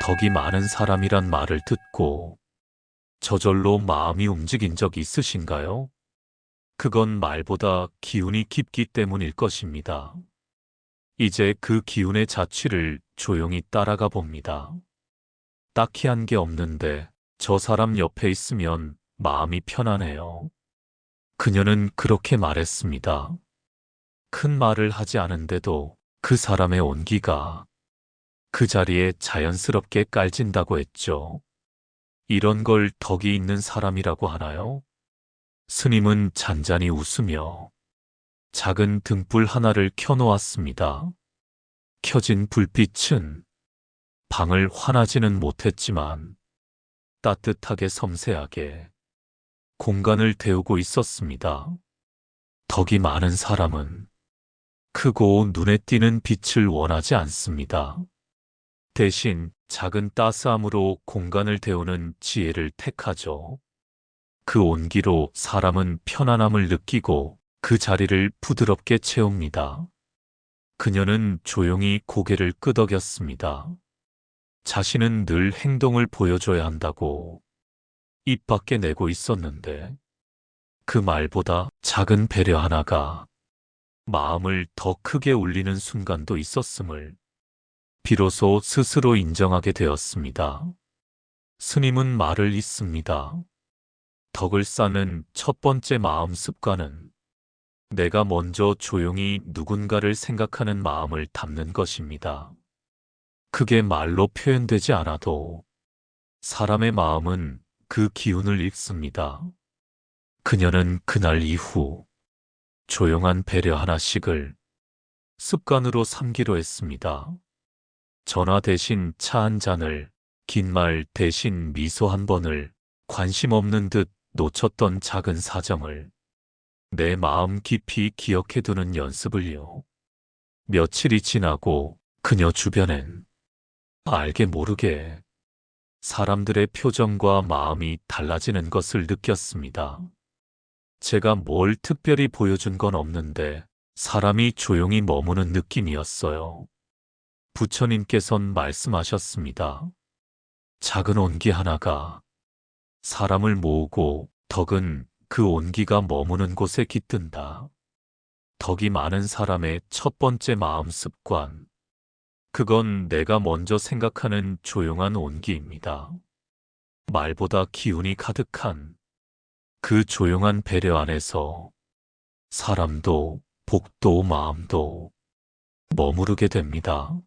덕이 많은 사람이란 말을 듣고 저절로 마음이 움직인 적 있으신가요? 그건 말보다 기운이 깊기 때문일 것입니다. 이제 그 기운의 자취를 조용히 따라가 봅니다. 딱히 한 게 없는데 저 사람 옆에 있으면 마음이 편안해요. 그녀는 그렇게 말했습니다. 큰 말을 하지 않은데도 그 사람의 온기가 그 자리에 자연스럽게 깔진다고 했죠. 이런 걸 덕이 있는 사람이라고 하나요? 스님은 잔잔히 웃으며 작은 등불 하나를 켜놓았습니다. 켜진 불빛은 방을 환하지는 못했지만 따뜻하게 섬세하게 공간을 데우고 있었습니다. 덕이 많은 사람은 크고 눈에 띄는 빛을 원하지 않습니다. 대신 작은 따스함으로 공간을 데우는 지혜를 택하죠. 그 온기로 사람은 편안함을 느끼고 그 자리를 부드럽게 채웁니다. 그녀는 조용히 고개를 끄덕였습니다. 자신은 늘 행동을 보여줘야 한다고 입 밖에 내고 있었는데 그 말보다 작은 배려 하나가 마음을 더 크게 울리는 순간도 있었음을 비로소 스스로 인정하게 되었습니다. 스님은 말을 잇습니다. 덕을 쌓는 첫 번째 마음 습관은 내가 먼저 조용히 누군가를 생각하는 마음을 담는 것입니다. 그게 말로 표현되지 않아도 사람의 마음은 그 기운을 읽습니다. 그녀는 그날 이후 조용한 배려 하나씩을 습관으로 삼기로 했습니다. 전화 대신 차 한 잔을, 긴 말 대신 미소 한 번을, 관심 없는 듯 놓쳤던 작은 사정을 내 마음 깊이 기억해두는 연습을요. 며칠이 지나고 그녀 주변엔 알게 모르게 사람들의 표정과 마음이 달라지는 것을 느꼈습니다. 제가 뭘 특별히 보여준 건 없는데 사람이 조용히 머무는 느낌이었어요. 부처님께선 말씀하셨습니다. 작은 온기 하나가 사람을 모으고 덕은 그 온기가 머무는 곳에 깃든다. 덕이 많은 사람의 첫 번째 마음 습관. 그건 내가 먼저 생각하는 조용한 온기입니다. 말보다 기운이 가득한 그 조용한 배려 안에서 사람도 복도 마음도 머무르게 됩니다.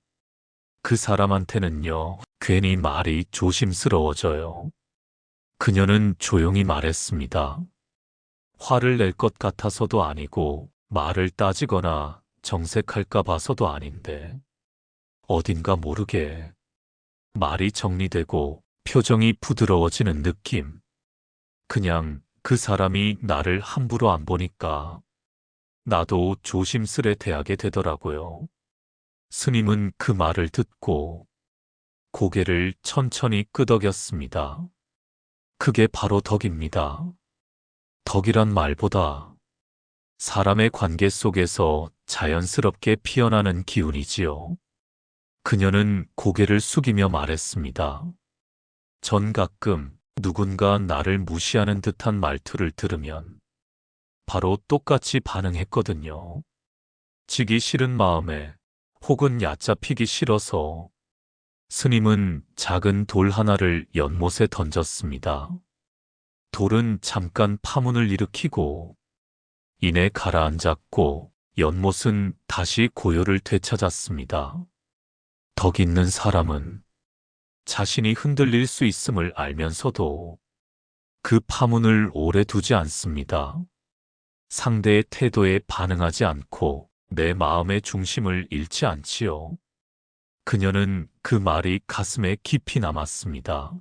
그 사람한테는요, 괜히 말이 조심스러워져요. 그녀는 조용히 말했습니다. 화를 낼 것 같아서도 아니고 말을 따지거나 정색할까 봐서도 아닌데 어딘가 모르게 말이 정리되고 표정이 부드러워지는 느낌. 그냥 그 사람이 나를 함부로 안 보니까 나도 조심스레 대하게 되더라고요. 스님은 그 말을 듣고 고개를 천천히 끄덕였습니다. 그게 바로 덕입니다. 덕이란 말보다 사람의 관계 속에서 자연스럽게 피어나는 기운이지요. 그녀는 고개를 숙이며 말했습니다. 전 가끔 누군가 나를 무시하는 듯한 말투를 들으면 바로 똑같이 반응했거든요. 지기 싫은 마음에 혹은 얕잡히기 싫어서 스님은 작은 돌 하나를 연못에 던졌습니다. 돌은 잠깐 파문을 일으키고 이내 가라앉았고 연못은 다시 고요를 되찾았습니다. 덕 있는 사람은 자신이 흔들릴 수 있음을 알면서도 그 파문을 오래 두지 않습니다. 상대의 태도에 반응하지 않고 내 마음의 중심을 잃지 않지요. 그녀는 그 말이 가슴에 깊이 남았습니다.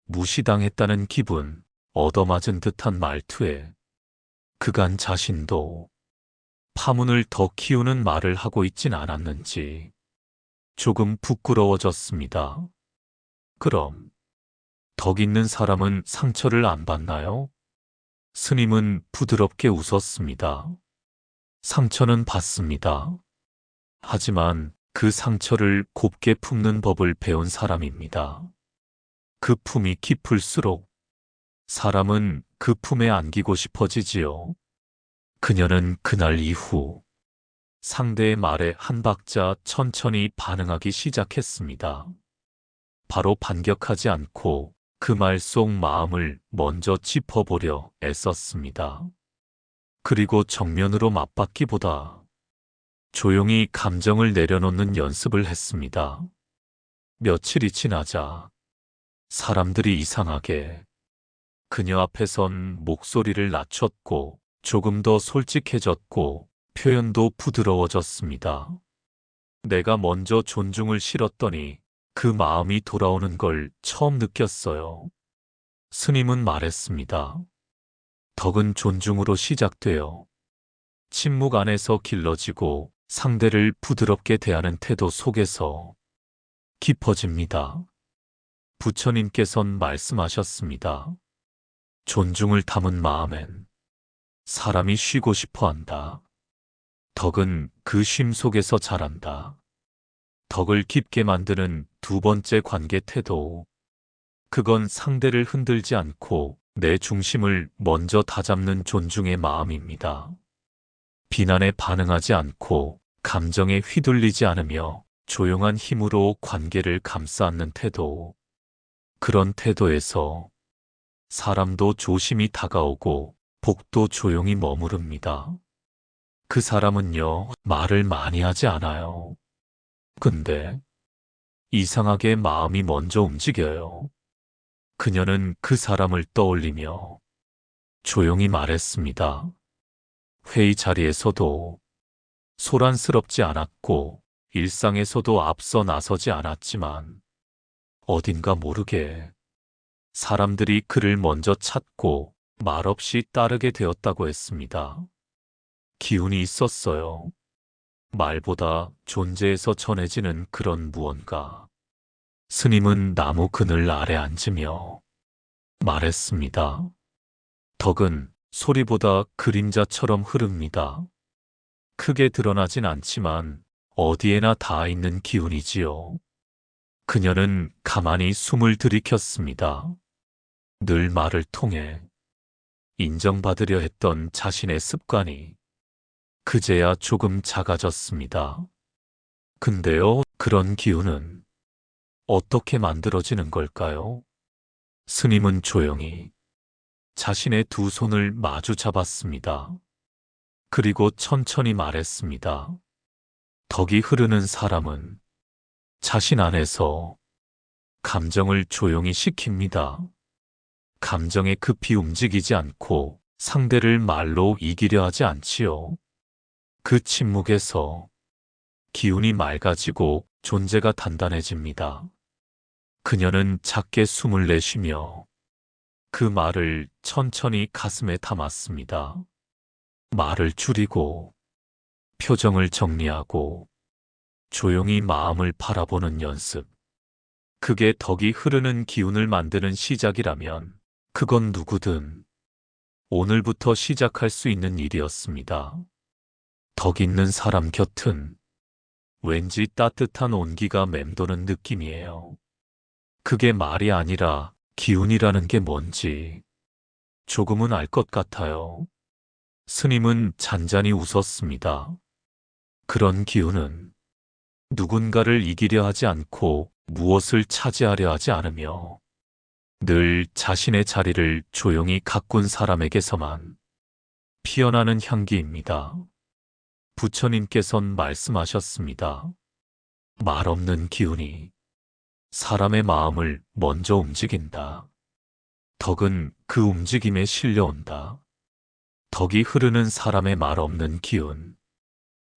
무시당했다는 기분, 얻어맞은 듯한 말투에 그간 자신도 파문을 더 키우는 말을 하고 있진 않았는지 조금 부끄러워졌습니다. 그럼 덕 있는 사람은 상처를 안 받나요? 스님은 부드럽게 웃었습니다. 상처는 받습니다. 하지만 그 상처를 곱게 품는 법을 배운 사람입니다. 그 품이 깊을수록 사람은 그 품에 안기고 싶어지지요. 그녀는 그날 이후 상대의 말에 한 박자 천천히 반응하기 시작했습니다. 바로 반격하지 않고 그 말 속 마음을 먼저 짚어보려 애썼습니다. 그리고 정면으로 맞받기보다 조용히 감정을 내려놓는 연습을 했습니다. 며칠이 지나자 사람들이 이상하게 그녀 앞에선 목소리를 낮췄고 조금 더 솔직해졌고 표현도 부드러워졌습니다. 내가 먼저 존중을 실었더니 그 마음이 돌아오는 걸 처음 느꼈어요. 스님은 말했습니다. 덕은 존중으로 시작되어 침묵 안에서 길러지고 상대를 부드럽게 대하는 태도 속에서 깊어집니다. 부처님께선 말씀하셨습니다. 존중을 담은 마음엔 사람이 쉬고 싶어 한다. 덕은 그 쉼 속에서 자란다. 덕을 깊게 만드는 두 번째 관계 태도. 그건 상대를 흔들지 않고 내 중심을 먼저 다잡는 존중의 마음입니다. 비난에 반응하지 않고 감정에 휘둘리지 않으며 조용한 힘으로 관계를 감싸 안는 태도. 그런 태도에서 사람도 조심히 다가오고 복도 조용히 머무릅니다. 그 사람은요, 말을 많이 하지 않아요. 근데 이상하게 마음이 먼저 움직여요. 그녀는 그 사람을 떠올리며 조용히 말했습니다. 회의 자리에서도 소란스럽지 않았고 일상에서도 앞서 나서지 않았지만 어딘가 모르게 사람들이 그를 먼저 찾고 말없이 따르게 되었다고 했습니다. 기운이 있었어요. 말보다 존재에서 전해지는 그런 무언가. 스님은 나무 그늘 아래 앉으며 말했습니다. 덕은 소리보다 그림자처럼 흐릅니다. 크게 드러나진 않지만 어디에나 닿아 있는 기운이지요. 그녀는 가만히 숨을 들이켰습니다. 늘 말을 통해 인정받으려 했던 자신의 습관이 그제야 조금 작아졌습니다. 근데요, 그런 기운은 어떻게 만들어지는 걸까요? 스님은 조용히 자신의 두 손을 마주 잡았습니다. 그리고 천천히 말했습니다. 덕이 흐르는 사람은 자신 안에서 감정을 조용히 식힙니다. 감정에 급히 움직이지 않고 상대를 말로 이기려 하지 않지요. 그 침묵에서 기운이 맑아지고 존재가 단단해집니다. 그녀는 작게 숨을 내쉬며 그 말을 천천히 가슴에 담았습니다. 말을 줄이고 표정을 정리하고 조용히 마음을 바라보는 연습. 그게 덕이 흐르는 기운을 만드는 시작이라면 그건 누구든 오늘부터 시작할 수 있는 일이었습니다. 덕 있는 사람 곁은 왠지 따뜻한 온기가 맴도는 느낌이에요. 그게 말이 아니라 기운이라는 게 뭔지 조금은 알 것 같아요. 스님은 잔잔히 웃었습니다. 그런 기운은 누군가를 이기려 하지 않고 무엇을 차지하려 하지 않으며 늘 자신의 자리를 조용히 가꾼 사람에게서만 피어나는 향기입니다. 부처님께선 말씀하셨습니다. 말 없는 기운이 사람의 마음을 먼저 움직인다. 덕은 그 움직임에 실려온다. 덕이 흐르는 사람의 말 없는 기운.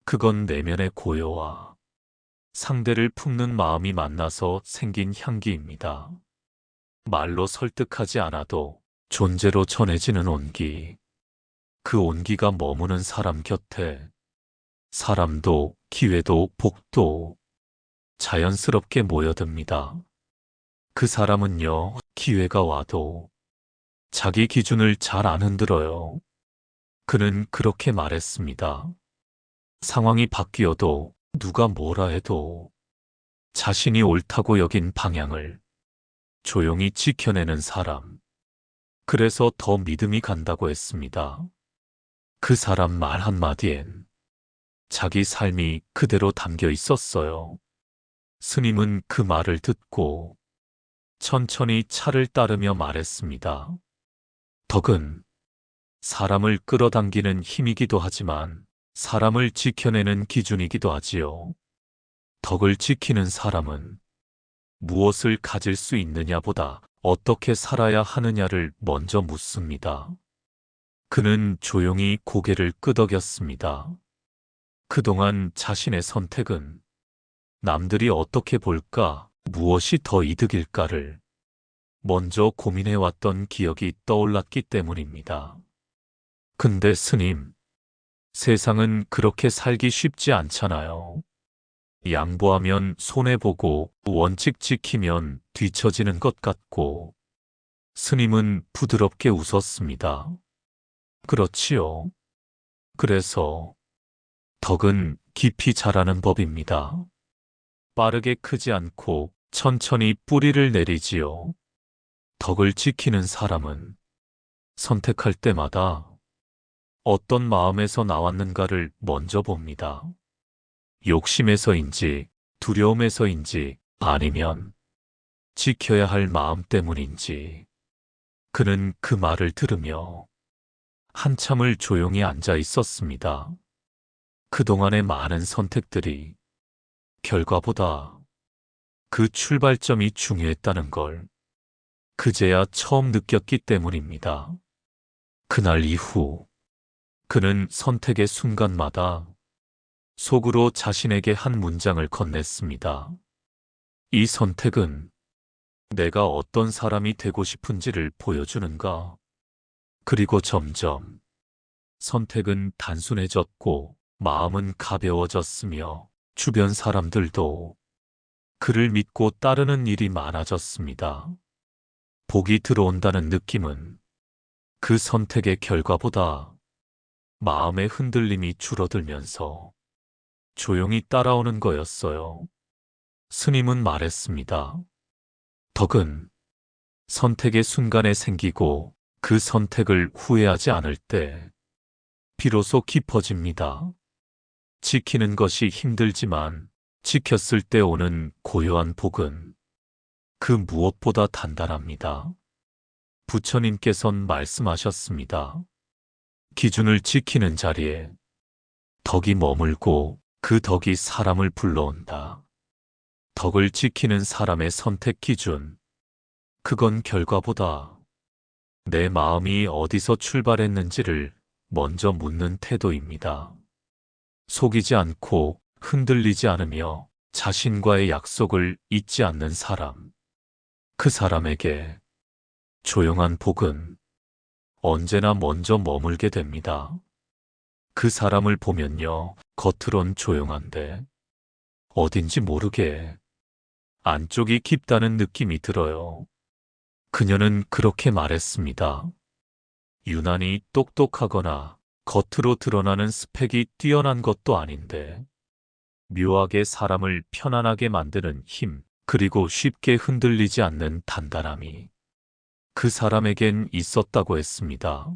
그건 내면의 고요와 상대를 품는 마음이 만나서 생긴 향기입니다. 말로 설득하지 않아도 존재로 전해지는 온기. 그 온기가 머무는 사람 곁에 사람도 기회도 복도 자연스럽게 모여듭니다. 그 사람은요, 기회가 와도 자기 기준을 잘 안 흔들어요. 그는 그렇게 말했습니다. 상황이 바뀌어도 누가 뭐라 해도 자신이 옳다고 여긴 방향을 조용히 지켜내는 사람. 그래서 더 믿음이 간다고 했습니다. 그 사람 말 한마디엔 자기 삶이 그대로 담겨 있었어요. 스님은 그 말을 듣고 천천히 차를 따르며 말했습니다. 덕은 사람을 끌어당기는 힘이기도 하지만 사람을 지켜내는 기준이기도 하지요. 덕을 지키는 사람은 무엇을 가질 수 있느냐보다 어떻게 살아야 하느냐를 먼저 묻습니다. 그는 조용히 고개를 끄덕였습니다. 그동안 자신의 선택은 남들이 어떻게 볼까, 무엇이 더 이득일까를 먼저 고민해왔던 기억이 떠올랐기 때문입니다. 근데 스님, 세상은 그렇게 살기 쉽지 않잖아요. 양보하면 손해보고 원칙 지키면 뒤처지는 것 같고. 스님은 부드럽게 웃었습니다. 그렇지요. 그래서 덕은 깊이 자라는 법입니다. 빠르게 크지 않고 천천히 뿌리를 내리지요. 덕을 지키는 사람은 선택할 때마다 어떤 마음에서 나왔는가를 먼저 봅니다. 욕심에서인지 두려움에서인지 아니면 지켜야 할 마음 때문인지. 그는 그 말을 들으며 한참을 조용히 앉아 있었습니다. 그동안의 많은 선택들이 결과보다 그 출발점이 중요했다는 걸 그제야 처음 느꼈기 때문입니다. 그날 이후 그는 선택의 순간마다 속으로 자신에게 한 문장을 건넸습니다. 이 선택은 내가 어떤 사람이 되고 싶은지를 보여주는가? 그리고 점점 선택은 단순해졌고 마음은 가벼워졌으며 주변 사람들도 그를 믿고 따르는 일이 많아졌습니다. 복이 들어온다는 느낌은 그 선택의 결과보다 마음의 흔들림이 줄어들면서 조용히 따라오는 거였어요. 스님은 말했습니다. 덕은 선택의 순간에 생기고 그 선택을 후회하지 않을 때 비로소 깊어집니다. 지키는 것이 힘들지만 지켰을 때 오는 고요한 복은 그 무엇보다 단단합니다. 부처님께선 말씀하셨습니다. 기준을 지키는 자리에 덕이 머물고 그 덕이 사람을 불러온다. 덕을 지키는 사람의 선택 기준, 그건 결과보다 내 마음이 어디서 출발했는지를 먼저 묻는 태도입니다. 속이지 않고 흔들리지 않으며 자신과의 약속을 잊지 않는 사람. 그 사람에게 조용한 복은 언제나 먼저 머물게 됩니다. 그 사람을 보면요, 겉으론 조용한데 어딘지 모르게 안쪽이 깊다는 느낌이 들어요. 그녀는 그렇게 말했습니다. 유난히 똑똑하거나 겉으로 드러나는 스펙이 뛰어난 것도 아닌데 묘하게 사람을 편안하게 만드는 힘, 그리고 쉽게 흔들리지 않는 단단함이 그 사람에겐 있었다고 했습니다.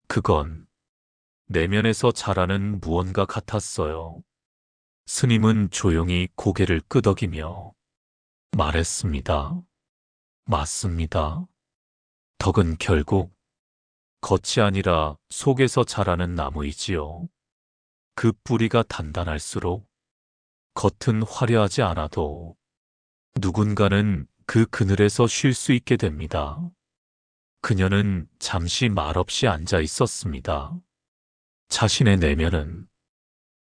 그건 내면에서 자라는 무언가 같았어요. 스님은 조용히 고개를 끄덕이며 말했습니다. 맞습니다. 덕은 결국 겉이 아니라 속에서 자라는 나무이지요. 그 뿌리가 단단할수록 겉은 화려하지 않아도 누군가는 그 그늘에서 쉴 수 있게 됩니다. 그녀는 잠시 말없이 앉아 있었습니다. 자신의 내면은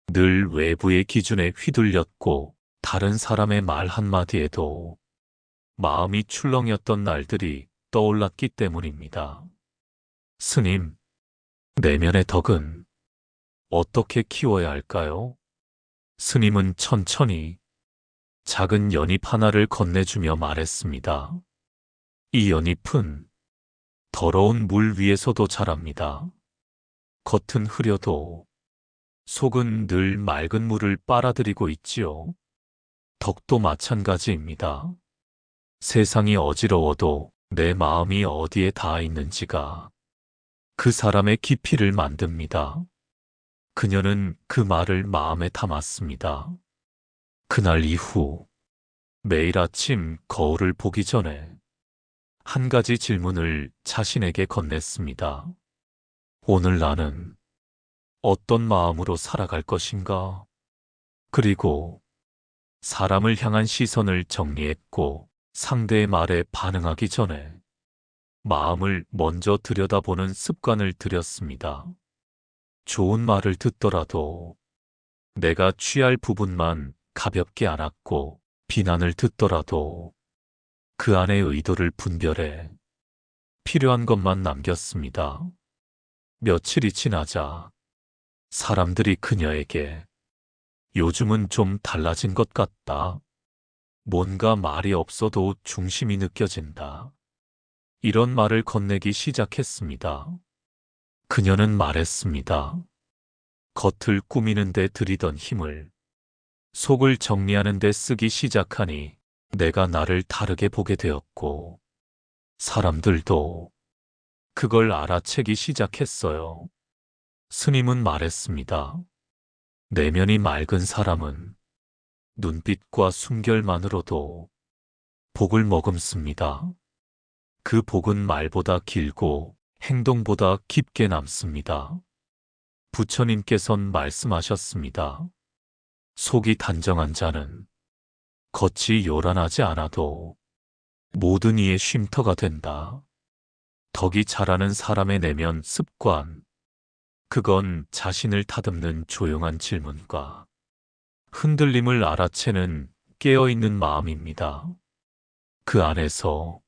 늘 외부의 기준에 휘둘렸고 다른 사람의 말 한마디에도 마음이 출렁였던 날들이 떠올랐기 때문입니다. 스님, 내면의 덕은 어떻게 키워야 할까요? 스님은 천천히 작은 연잎 하나를 건네주며 말했습니다. 이 연잎은 더러운 물 위에서도 자랍니다. 겉은 흐려도 속은 늘 맑은 물을 빨아들이고 있지요. 덕도 마찬가지입니다. 세상이 어지러워도 내 마음이 어디에 닿아 있는지가 그 사람의 깊이를 만듭니다. 그녀는 그 말을 마음에 담았습니다. 그날 이후 매일 아침 거울을 보기 전에 한 가지 질문을 자신에게 건넸습니다. 오늘 나는 어떤 마음으로 살아갈 것인가? 그리고 사람을 향한 시선을 정리했고 상대의 말에 반응하기 전에 마음을 먼저 들여다보는 습관을 들였습니다. 좋은 말을 듣더라도 내가 취할 부분만 가볍게 안았고 비난을 듣더라도 그 안의 의도를 분별해 필요한 것만 남겼습니다. 며칠이 지나자 사람들이 그녀에게 요즘은 좀 달라진 것 같다. 뭔가 말이 없어도 중심이 느껴진다. 이런 말을 건네기 시작했습니다. 그녀는 말했습니다. 겉을 꾸미는 데 들이던 힘을 속을 정리하는 데 쓰기 시작하니 내가 나를 다르게 보게 되었고 사람들도 그걸 알아채기 시작했어요. 스님은 말했습니다. 내면이 맑은 사람은 눈빛과 숨결만으로도 복을 머금습니다. 그 복은 말보다 길고 행동보다 깊게 남습니다. 부처님께선 말씀하셨습니다. 속이 단정한 자는 겉이 요란하지 않아도 모든 이의 쉼터가 된다. 덕이 자라는 사람의 내면 습관, 그건 자신을 다듬는 조용한 질문과 흔들림을 알아채는 깨어있는 마음입니다. 그 안에서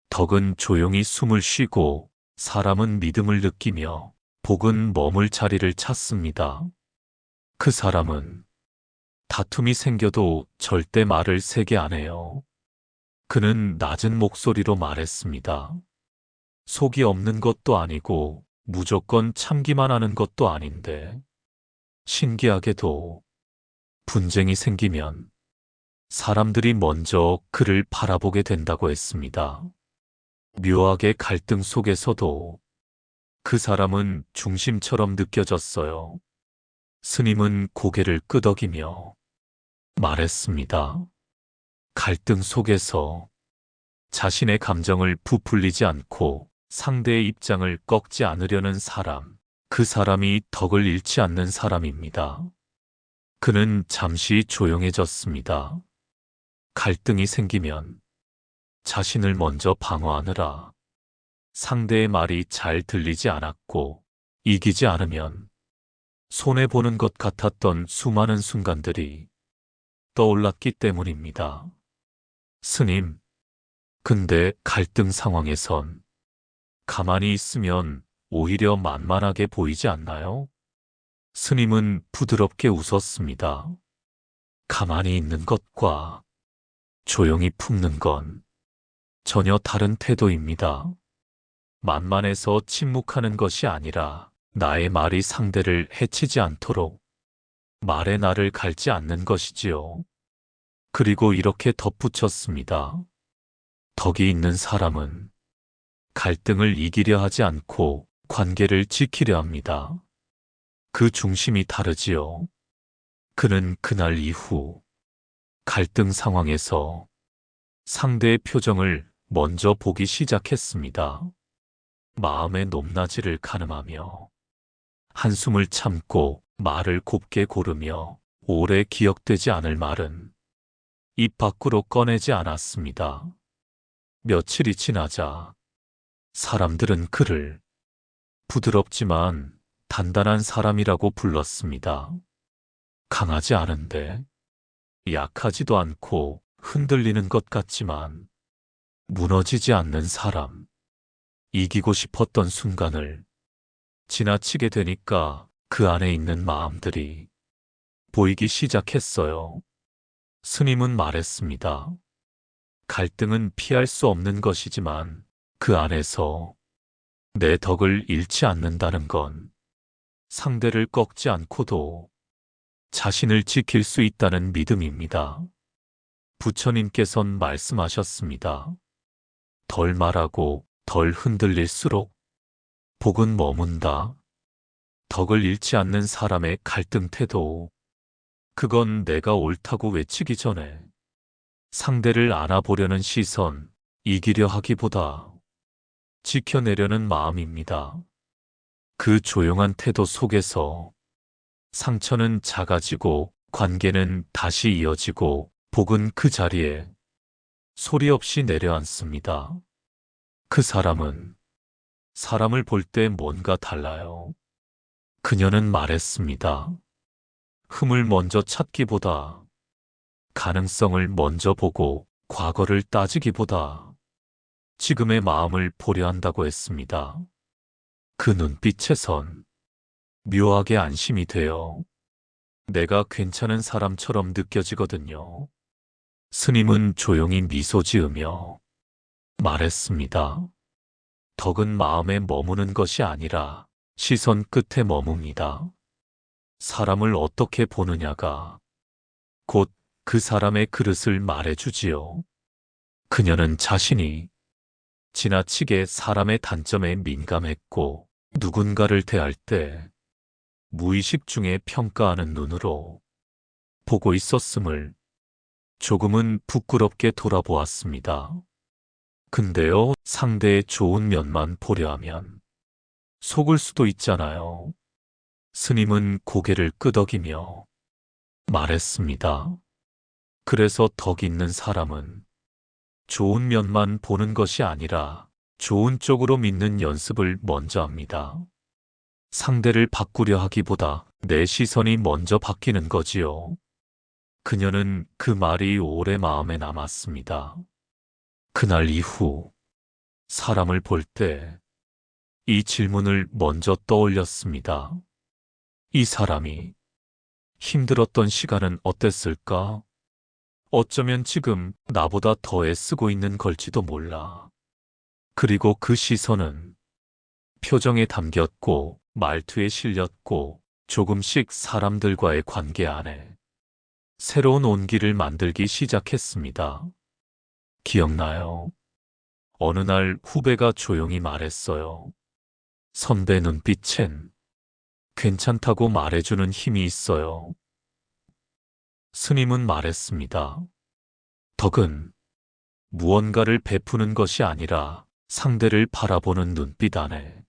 덕은 조용히 숨을 쉬고 사람은 믿음을 느끼며 복은 머물 자리를 찾습니다. 그 사람은 다툼이 생겨도 절대 말을 세게 안 해요. 그는 낮은 목소리로 말했습니다. 속이 없는 것도 아니고 무조건 참기만 하는 것도 아닌데 신기하게도 분쟁이 생기면 사람들이 먼저 그를 바라보게 된다고 했습니다. 묘하게 갈등 속에서도 그 사람은 중심처럼 느껴졌어요. 스님은 고개를 끄덕이며 말했습니다. 갈등 속에서 자신의 감정을 부풀리지 않고 상대의 입장을 꺾지 않으려는 사람, 그 사람이 덕을 잃지 않는 사람입니다. 그는 잠시 조용해졌습니다. 갈등이 생기면 자신을 먼저 방어하느라 상대의 말이 잘 들리지 않았고 이기지 않으면 손해보는 것 같았던 수많은 순간들이 떠올랐기 때문입니다. 스님, 근데 갈등 상황에선 가만히 있으면 오히려 만만하게 보이지 않나요? 스님은 부드럽게 웃었습니다. 가만히 있는 것과 조용히 품는 건 전혀 다른 태도입니다. 만만해서 침묵하는 것이 아니라 나의 말이 상대를 해치지 않도록 말의 날을 갈지 않는 것이지요. 그리고 이렇게 덧붙였습니다. 덕이 있는 사람은 갈등을 이기려 하지 않고 관계를 지키려 합니다. 그 중심이 다르지요. 그는 그날 이후 갈등 상황에서 상대의 표정을 먼저 보기 시작했습니다. 마음의 높낮이를 가늠하며 한숨을 참고 말을 곱게 고르며 오래 기억되지 않을 말은 입 밖으로 꺼내지 않았습니다. 며칠이 지나자 사람들은 그를 부드럽지만 단단한 사람이라고 불렀습니다. 강하지 않은데 약하지도 않고 흔들리는 것 같지만 무너지지 않는 사람. 이기고 싶었던 순간을 지나치게 되니까 그 안에 있는 마음들이 보이기 시작했어요. 스님은 말했습니다. 갈등은 피할 수 없는 것이지만 그 안에서 내 덕을 잃지 않는다는 건 상대를 꺾지 않고도 자신을 지킬 수 있다는 믿음입니다. 부처님께선 말씀하셨습니다. 덜 말하고 덜 흔들릴수록 복은 머문다. 덕을 잃지 않는 사람의 갈등 태도. 그건 내가 옳다고 외치기 전에 상대를 안아보려는 시선, 이기려 하기보다 지켜내려는 마음입니다. 그 조용한 태도 속에서 상처는 작아지고 관계는 다시 이어지고 복은 그 자리에 소리 없이 내려앉습니다. 그 사람은 사람을 볼 때 뭔가 달라요. 그녀는 말했습니다. 흠을 먼저 찾기보다 가능성을 먼저 보고 과거를 따지기보다 지금의 마음을 보려 한다고 했습니다. 그 눈빛에선 묘하게 안심이 돼요. 내가 괜찮은 사람처럼 느껴지거든요. 스님은 조용히 미소 지으며 말했습니다. 덕은 마음에 머무는 것이 아니라 시선 끝에 머뭅니다. 사람을 어떻게 보느냐가 곧 그 사람의 그릇을 말해주지요. 그녀는 자신이 지나치게 사람의 단점에 민감했고 누군가를 대할 때 무의식 중에 평가하는 눈으로 보고 있었음을 조금은 부끄럽게 돌아보았습니다. 근데요, 상대의 좋은 면만 보려 하면 속을 수도 있잖아요. 스님은 고개를 끄덕이며 말했습니다. 그래서 덕 있는 사람은 좋은 면만 보는 것이 아니라 좋은 쪽으로 믿는 연습을 먼저 합니다. 상대를 바꾸려 하기보다 내 시선이 먼저 바뀌는 거지요. 그녀는 그 말이 오래 마음에 남았습니다. 그날 이후 사람을 볼 때 이 질문을 먼저 떠올렸습니다. 이 사람이 힘들었던 시간은 어땠을까? 어쩌면 지금 나보다 더 애쓰고 있는 걸지도 몰라. 그리고 그 시선은 표정에 담겼고 말투에 실렸고 조금씩 사람들과의 관계 안에 새로운 온기를 만들기 시작했습니다. 기억나요? 어느 날 후배가 조용히 말했어요. 선배 눈빛엔 괜찮다고 말해주는 힘이 있어요. 스님은 말했습니다. 덕은 무언가를 베푸는 것이 아니라 상대를 바라보는 눈빛 안에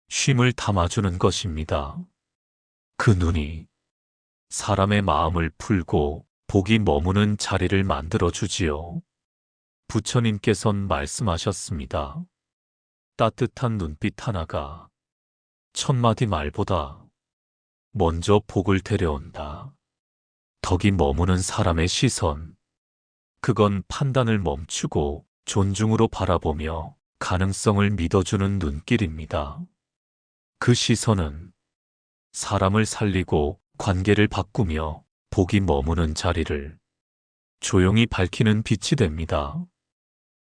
쉼을 담아주는 것입니다. 그 눈이 사람의 마음을 풀고 복이 머무는 자리를 만들어주지요. 부처님께선 말씀하셨습니다. 따뜻한 눈빛 하나가 천마디 말보다 먼저 복을 데려온다. 덕이 머무는 사람의 시선, 그건 판단을 멈추고 존중으로 바라보며 가능성을 믿어주는 눈길입니다. 그 시선은 사람을 살리고 관계를 바꾸며 복이 머무는 자리를 조용히 밝히는 빛이 됩니다.